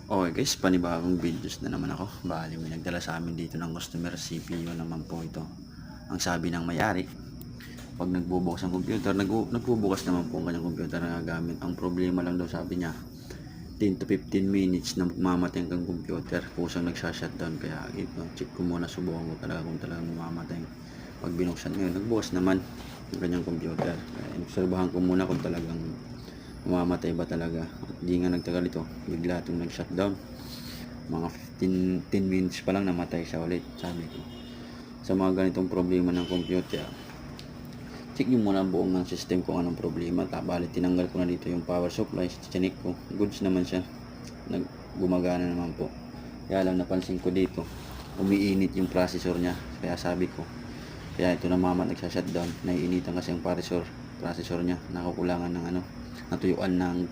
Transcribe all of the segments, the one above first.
Okay guys, panibagong videos na naman ako. Bali may nagdala sa amin dito ng customer, CPU naman po ito. Ang sabi ng may-ari, pag nagbubukas ng computer, nagbubukas naman po ang kanyang computer na gagamit. Ang problema lang daw, sabi niya, 10 to 15 minutes na mamamatay ang computer kusang nagsha-shutdown. Kaya ito, check ko muna, subukan ko talaga kung talagang mamamatay. Pag binuksan ngayon, nagbukas naman ang kanyang computer. Kaya obserbahan ko muna kung talagang mamamatay ba talaga. At di nga nagtagal ito, bigla itong nag-shutdown. Mga 10 minutes pa lang namatay siya ulit. Sabi ko, sa mga ganitong problema ng computer, check nyo muna ang buong ng system kung anong problema. Bali tinanggal ko na dito yung power supply, chinik ko, goods naman siya, gumagana naman po. Kaya lang napansin ko dito, umiinit yung processor niya. Kaya sabi ko, kaya ito na mama nagsha-shutdown, naiinitan kasi ang processor niya, nakukulangan ng natuyuan ng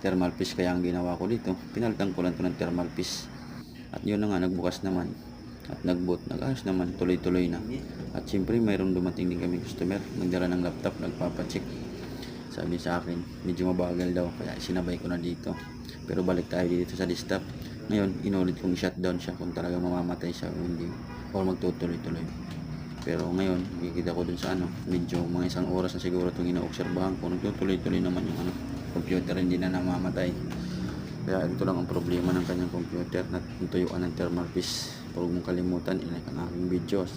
thermal piece. Kaya ang ginawa ko dito, pinalitan ko lang ito ng thermal piece. At yun na nga, nagbukas naman at nagboot, nag-ayos naman, tuloy-tuloy na. At siyempre mayroong dumating din kami customer, nagdala ng laptop, nagpapacheck. Sabi sa akin, medyo mabagal daw, kaya sinabay ko na dito. Pero balik tayo dito sa desktop. Ngayon, inulit kong i-shutdown siya kung talaga mamamatay siya o hindi, or magtutuloy-tuloy. Pero ngayon, nakikita ko dun sa medyo mga isang oras na siguro itong ina-obserbahan ko, nagtutuloy-tuloy naman yung computer, hindi na namamatay. Kaya ito lang ang problema ng kanyang computer, natutuyuan ng thermal piece. Huwag mong kalimutan, i-like ang aking videos.